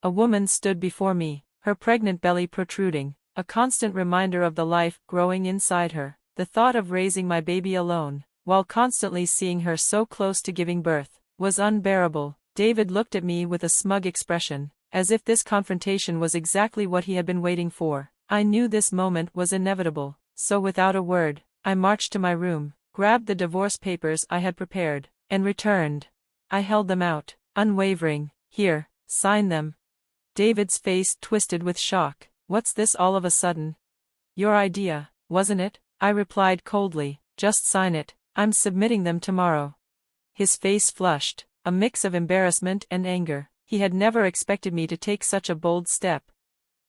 A woman stood before me, her pregnant belly protruding, a constant reminder of the life growing inside her. The thought of raising my baby alone, while constantly seeing her so close to giving birth, was unbearable. David looked at me with a smug expression, as if this confrontation was exactly what he had been waiting for. I knew this moment was inevitable, so without a word, I marched to my room, grabbed the divorce papers I had prepared, and returned. I held them out, unwavering. Here, sign them. David's face twisted with shock. What's this all of a sudden? Your idea, wasn't it? I replied coldly. Just sign it, I'm submitting them tomorrow. His face flushed, a mix of embarrassment and anger. He had never expected me to take such a bold step.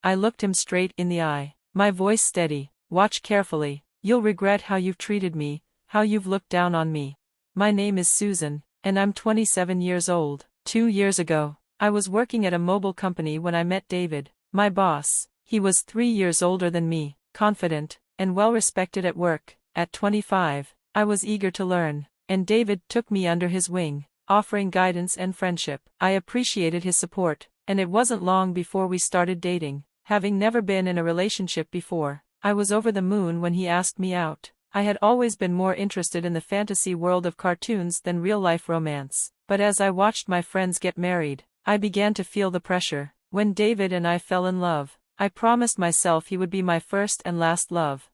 I looked him straight in the eye, my voice steady. Watch carefully. You'll regret how you've treated me, how you've looked down on me. My name is Susan, and I'm 27 years old. 2 years ago, I was working at a mobile company when I met David, my boss. He was 3 years older than me, confident, and well-respected at work. At 25, I was eager to learn, and David took me under his wing, offering guidance and friendship. I appreciated his support, and it wasn't long before we started dating. Having never been in a relationship before, I was over the moon when he asked me out. I had always been more interested in the fantasy world of cartoons than real-life romance, but as I watched my friends get married, I began to feel the pressure. When David and I fell in love, I promised myself he would be my first and last love.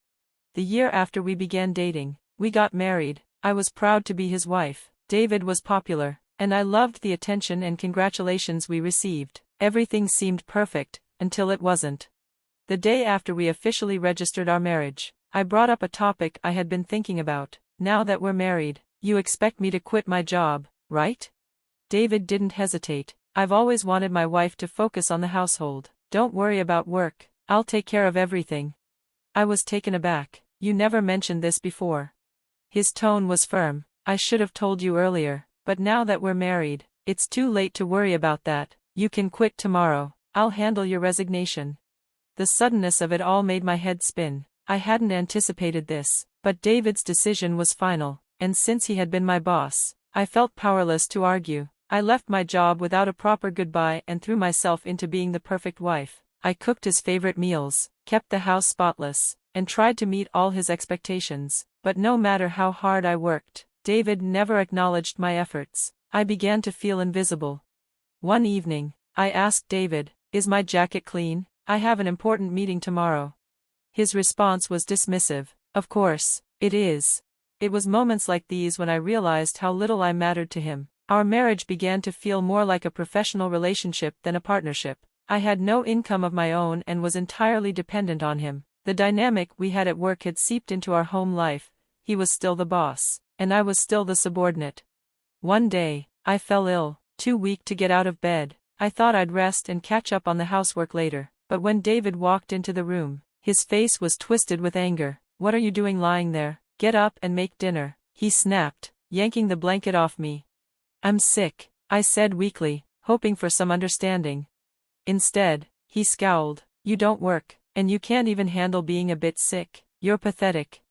The year after we began dating, we got married. I was proud to be his wife. David was popular, and I loved the attention and congratulations we received. Everything seemed perfect, until it wasn't. The day after we officially registered our marriage, I brought up a topic I had been thinking about. Now that we're married, you expect me to quit my job, right? David didn't hesitate. I've always wanted my wife to focus on the household. Don't worry about work, I'll take care of everything. I was taken aback. You never mentioned this before. His tone was firm. I should have told you earlier, but now that we're married, it's too late to worry about that. You can quit tomorrow. I'll handle your resignation. The suddenness of it all made my head spin. I hadn't anticipated this, but David's decision was final, and since he had been my boss, I felt powerless to argue. I left my job without a proper goodbye and threw myself into being the perfect wife. I cooked his favorite meals, kept the house spotless, and tried to meet all his expectations. But no matter how hard I worked, David never acknowledged my efforts. I began to feel invisible. One evening, I asked David, "Is my jacket clean? I have an important meeting tomorrow." His response was dismissive. "Of course, it is." It was moments like these when I realized how little I mattered to him. Our marriage began to feel more like a professional relationship than a partnership. I had no income of my own and was entirely dependent on him. The dynamic we had at work had seeped into our home life. He was still the boss, and I was still the subordinate. One day, I fell ill, too weak to get out of bed. I thought I'd rest and catch up on the housework later, but when David walked into the room, his face was twisted with anger. "What are you doing lying there? Get up and make dinner," he snapped, yanking the blanket off me. "I'm sick," I said weakly, hoping for some understanding. Instead, he scowled. "You don't work, and you can't even handle being a bit sick. You're pathetic."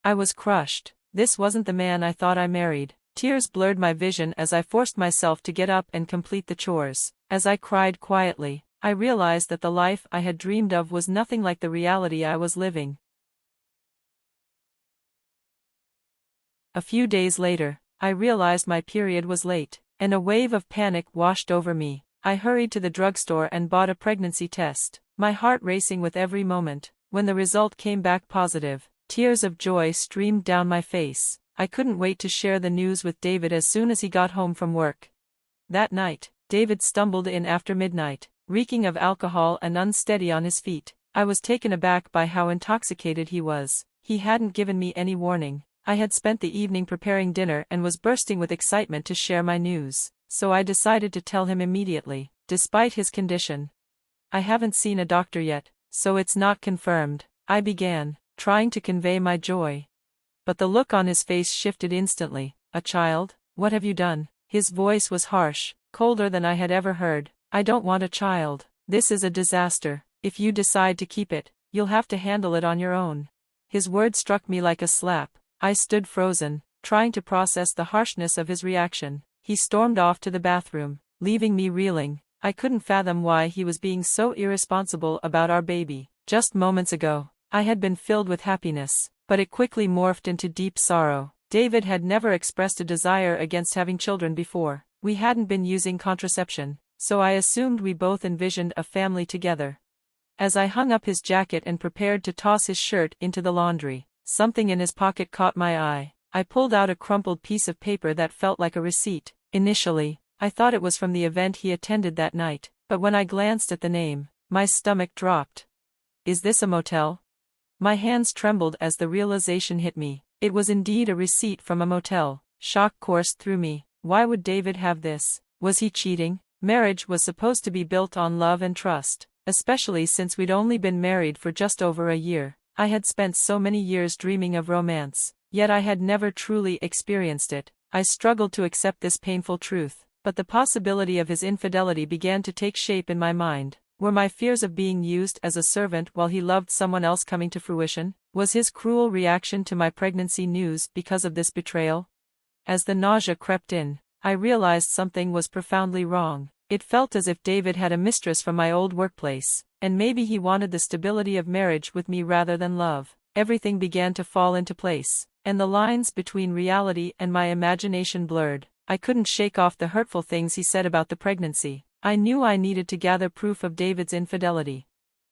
I was crushed. This wasn't the man I thought I married. Tears blurred my vision as I forced myself to get up and complete the chores. As I cried quietly, I realized that the life I had dreamed of was nothing like the reality I was living. A few days later, I realized my period was late, and a wave of panic washed over me. I hurried to the drugstore and bought a pregnancy test, my heart racing with every moment. When the result came back positive, tears of joy streamed down my face. I couldn't wait to share the news with David as soon as he got home from work. That night, David stumbled in after midnight, reeking of alcohol and unsteady on his feet. I was taken aback by how intoxicated he was. He hadn't given me any warning. I had spent the evening preparing dinner and was bursting with excitement to share my news, so I decided to tell him immediately, despite his condition. "I haven't seen a doctor yet, so it's not confirmed," I began, trying to convey my joy. But the look on his face shifted instantly. "A child? What have you done?" His voice was harsh, colder than I had ever heard. "I don't want a child. This is a disaster. If you decide to keep it, you'll have to handle it on your own." His words struck me like a slap. I stood frozen, trying to process the harshness of his reaction. He stormed off to the bathroom, leaving me reeling. I couldn't fathom why he was being so irresponsible about our baby. Just moments ago, I had been filled with happiness, but it quickly morphed into deep sorrow. David had never expressed a desire against having children before. We hadn't been using contraception, so I assumed we both envisioned a family together. As I hung up his jacket and prepared to toss his shirt into the laundry, something in his pocket caught my eye. I pulled out a crumpled piece of paper that felt like a receipt. Initially, I thought it was from the event he attended that night, but when I glanced at the name, my stomach dropped. Is this a motel? My hands trembled as the realization hit me. It was indeed a receipt from a motel. Shock coursed through me. Why would David have this? Was he cheating? Marriage was supposed to be built on love and trust, especially since we'd only been married for just over a year. I had spent so many years dreaming of romance, yet I had never truly experienced it. I struggled to accept this painful truth, but the possibility of his infidelity began to take shape in my mind. Were my fears of being used as a servant while he loved someone else coming to fruition? Was his cruel reaction to my pregnancy news because of this betrayal? As the nausea crept in, I realized something was profoundly wrong. It felt as if David had a mistress from my old workplace, and maybe he wanted the stability of marriage with me rather than love. Everything began to fall into place, and the lines between reality and my imagination blurred. I couldn't shake off the hurtful things he said about the pregnancy. I knew I needed to gather proof of David's infidelity.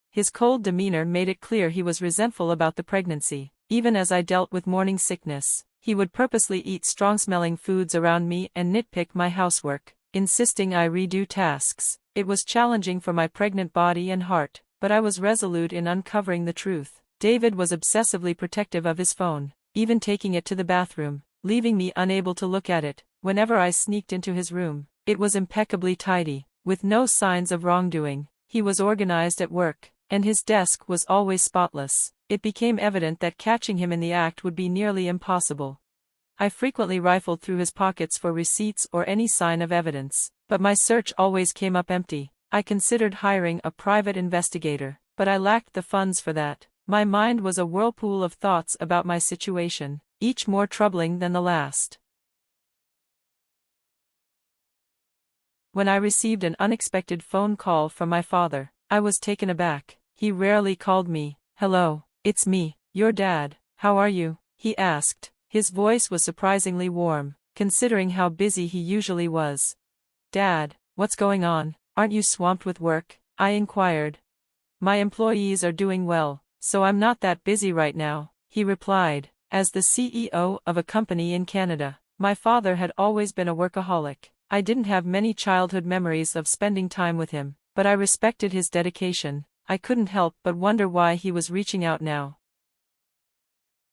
His cold demeanor made it clear he was resentful about the pregnancy. Even as I dealt with morning sickness, he would purposely eat strong-smelling foods around me and nitpick my housework, insisting I redo tasks. It was challenging for my pregnant body and heart, but I was resolute in uncovering the truth. David was obsessively protective of his phone, even taking it to the bathroom, leaving me unable to look at it. Whenever I sneaked into his room, it was impeccably tidy, with no signs of wrongdoing. He was organized at work, and his desk was always spotless. It became evident that catching him in the act would be nearly impossible. I frequently rifled through his pockets for receipts or any sign of evidence, but my search always came up empty. I considered hiring a private investigator, but I lacked the funds for that. My mind was a whirlpool of thoughts about my situation, each more troubling than the last. When I received an unexpected phone call from my father, I was taken aback. He rarely called me. "Hello, it's me, your dad. How are you?" he asked. His voice was surprisingly warm, considering how busy he usually was. "Dad, what's going on? Aren't you swamped with work?" I inquired. "My employees are doing well, so I'm not that busy right now," he replied. As the CEO of a company in Canada, my father had always been a workaholic. I didn't have many childhood memories of spending time with him, but I respected his dedication. I couldn't help but wonder why he was reaching out now.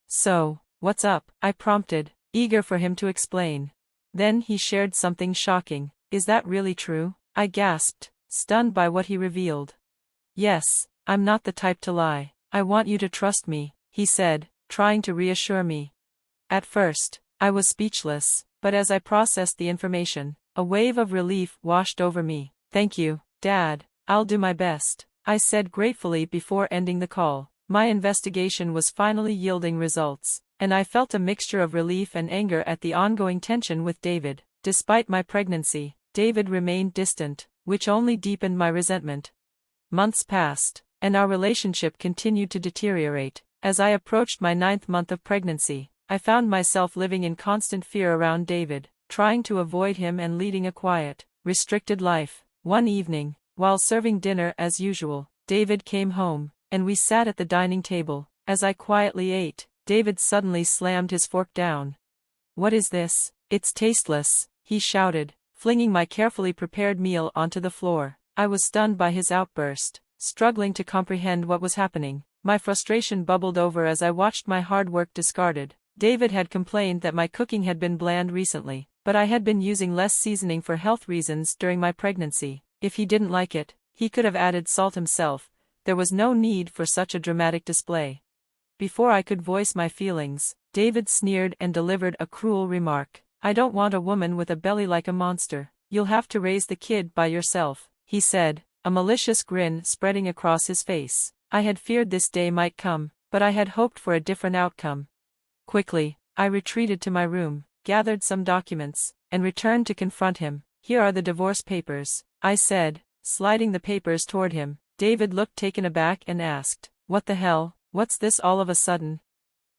"So, what's up?" I prompted, eager for him to explain. Then he shared something shocking. "Is that really true?" I gasped, stunned by what he revealed. "Yes, I'm not the type to lie. I want you to trust me," he said, trying to reassure me. At first, I was speechless, but as I processed the information, a wave of relief washed over me. "Thank you, Dad, I'll do my best," I said gratefully before ending the call. My investigation was finally yielding results, and I felt a mixture of relief and anger at the ongoing tension with David. Despite my pregnancy, David remained distant, which only deepened my resentment. Months passed, and our relationship continued to deteriorate. As I approached my 9th month of pregnancy, I found myself living in constant fear around David, trying to avoid him and leading a quiet, restricted life. One evening, while serving dinner as usual, David came home, and we sat at the dining table. As I quietly ate, David suddenly slammed his fork down. "What is this? It's tasteless," he shouted, flinging my carefully prepared meal onto the floor. I was stunned by his outburst, struggling to comprehend what was happening. My frustration bubbled over as I watched my hard work discarded. David had complained that my cooking had been bland recently, but I had been using less seasoning for health reasons during my pregnancy. If he didn't like it, he could have added salt himself. There was no need for such a dramatic display. Before I could voice my feelings, David sneered and delivered a cruel remark. "I don't want a woman with a belly like a monster. You'll have to raise the kid by yourself," he said, a malicious grin spreading across his face. I had feared this day might come, but I had hoped for a different outcome. Quickly, I retreated to my room, gathered some documents, and returned to confront him. "Here are the divorce papers," I said, sliding the papers toward him. David looked taken aback and asked, "What the hell? What's this all of a sudden?"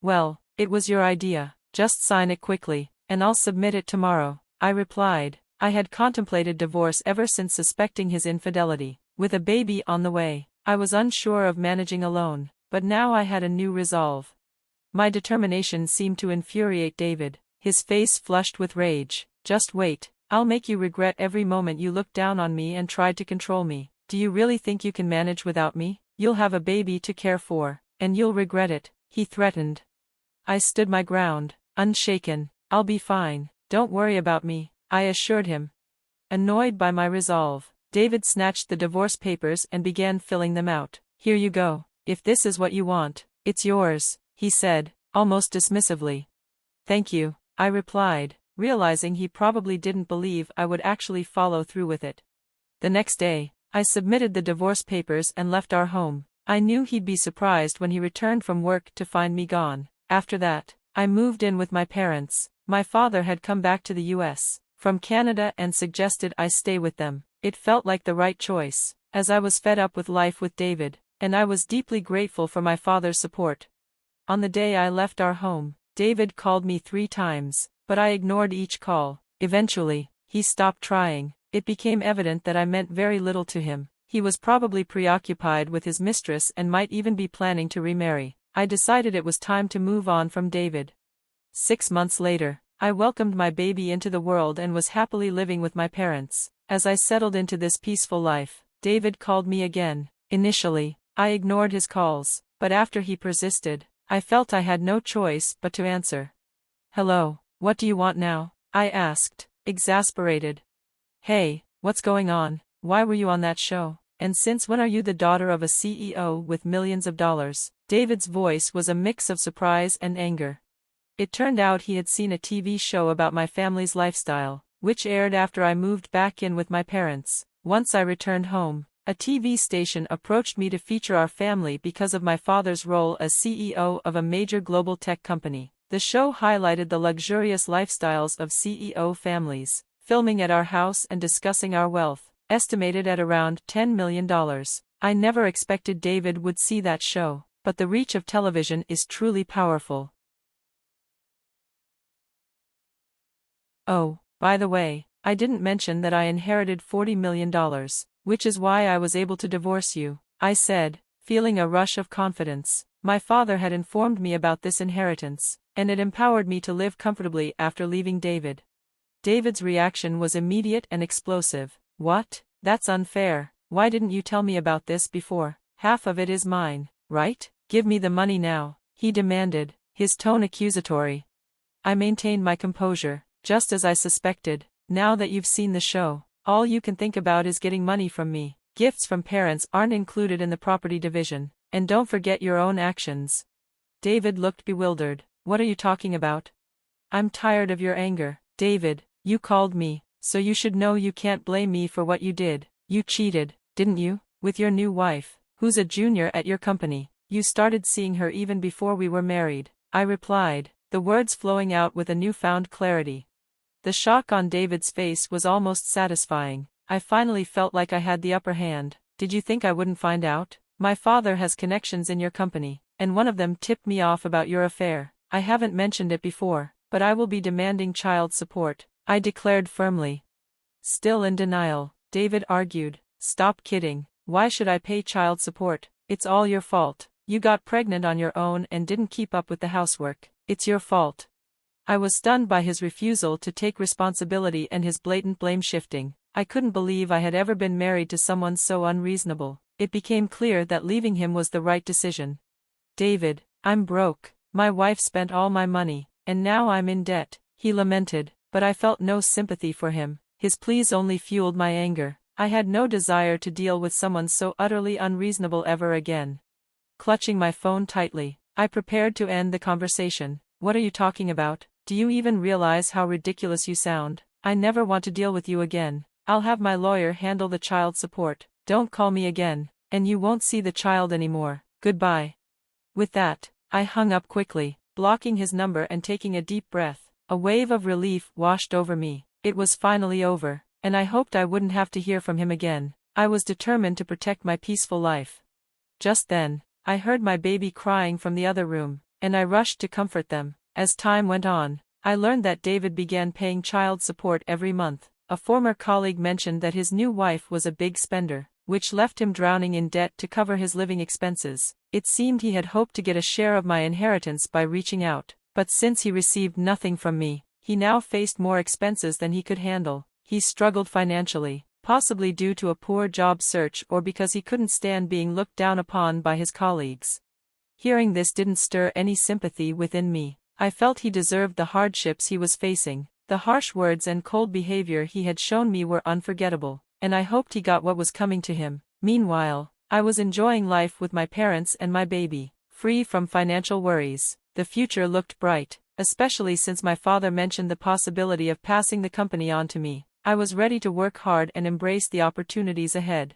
"Well, it was your idea. Just sign it quickly, and I'll submit it tomorrow," I replied. I had contemplated divorce ever since suspecting his infidelity. With a baby on the way, I was unsure of managing alone, but now I had a new resolve. My determination seemed to infuriate David. His face flushed with rage. "Just wait. I'll make you regret every moment you looked down on me and tried to control me. Do you really think you can manage without me? You'll have a baby to care for, and you'll regret it," he threatened. I stood my ground, unshaken. "I'll be fine. Don't worry about me," I assured him. Annoyed by my resolve, David snatched the divorce papers and began filling them out. "Here you go. If this is what you want, it's yours," he said, almost dismissively. "Thank you," I replied, realizing he probably didn't believe I would actually follow through with it. The next day, I submitted the divorce papers and left our home. I knew he'd be surprised when he returned from work to find me gone. After that, I moved in with my parents. My father had come back to the US from Canada and suggested I stay with them. It felt like the right choice, as I was fed up with life with David, and I was deeply grateful for my father's support. On the day I left our home, David called me 3 times, but I ignored each call. Eventually, he stopped trying. It became evident that I meant very little to him. He was probably preoccupied with his mistress and might even be planning to remarry. I decided it was time to move on from David. 6 months later, I welcomed my baby into the world and was happily living with my parents. As I settled into this peaceful life, David called me again. Initially, I ignored his calls, but after he persisted, I felt I had no choice but to answer. "Hello, what do you want now?" I asked, exasperated. "Hey, what's going on? Why were you on that show? And since when are you the daughter of a CEO with millions of dollars?" David's voice was a mix of surprise and anger. It turned out he had seen a TV show about my family's lifestyle, which aired after I moved back in with my parents. Once I returned home, a TV station approached me to feature our family because of my father's role as CEO of a major global tech company. The show highlighted the luxurious lifestyles of CEO families, filming at our house and discussing our wealth, estimated at around $10 million. I never expected David would see that show, but the reach of television is truly powerful. Oh, by the way, I didn't mention that I inherited $40 million, which is why I was able to divorce you, I said, feeling a rush of confidence. My father had informed me about this inheritance, and it empowered me to live comfortably after leaving David. David's reaction was immediate and explosive. "What? That's unfair. Why didn't you tell me about this before? Half of it is mine, right? Give me the money now," he demanded, his tone accusatory. I maintained my composure. "Just as I suspected. Now that you've seen the show, all you can think about is getting money from me. Gifts from parents aren't included in the property division, and don't forget your own actions." David looked bewildered. "What are you talking about?" "I'm tired of your anger, David. You called me, so you should know you can't blame me for what you did. You cheated, didn't you, with your new wife, who's a junior at your company? You started seeing her even before we were married," I replied, the words flowing out with a newfound clarity. The shock on David's face was almost satisfying. I finally felt like I had the upper hand. "Did you think I wouldn't find out? My father has connections in your company, and one of them tipped me off about your affair. I haven't mentioned it before, but I will be demanding child support," I declared firmly. Still in denial, David argued, "Stop kidding. Why should I pay child support? It's all your fault. You got pregnant on your own and didn't keep up with the housework. It's your fault." I was stunned by his refusal to take responsibility and his blatant blame-shifting. I couldn't believe I had ever been married to someone so unreasonable. It became clear that leaving him was the right decision. "David, I'm broke. My wife spent all my money, and now I'm in debt," he lamented, but I felt no sympathy for him. His pleas only fueled my anger. I had no desire to deal with someone so utterly unreasonable ever again. Clutching my phone tightly, I prepared to end the conversation. "What are you talking about? Do you even realize how ridiculous you sound? I never want to deal with you again. I'll have my lawyer handle the child support. Don't call me again, and you won't see the child anymore. Goodbye." With that, I hung up quickly, blocking his number and taking a deep breath. A wave of relief washed over me. It was finally over, and I hoped I wouldn't have to hear from him again. I was determined to protect my peaceful life. Just then, I heard my baby crying from the other room, and I rushed to comfort them. As time went on, I learned that David began paying child support every month. A former colleague mentioned that his new wife was a big spender, which left him drowning in debt to cover his living expenses. It seemed he had hoped to get a share of my inheritance by reaching out, but since he received nothing from me, he now faced more expenses than he could handle. He struggled financially, possibly due to a poor job search or because he couldn't stand being looked down upon by his colleagues. Hearing this didn't stir any sympathy within me. I felt he deserved the hardships he was facing. The harsh words and cold behavior he had shown me were unforgettable, and I hoped he got what was coming to him. Meanwhile, I was enjoying life with my parents and my baby, free from financial worries. The future looked bright, especially since my father mentioned the possibility of passing the company on to me. I was ready to work hard and embrace the opportunities ahead.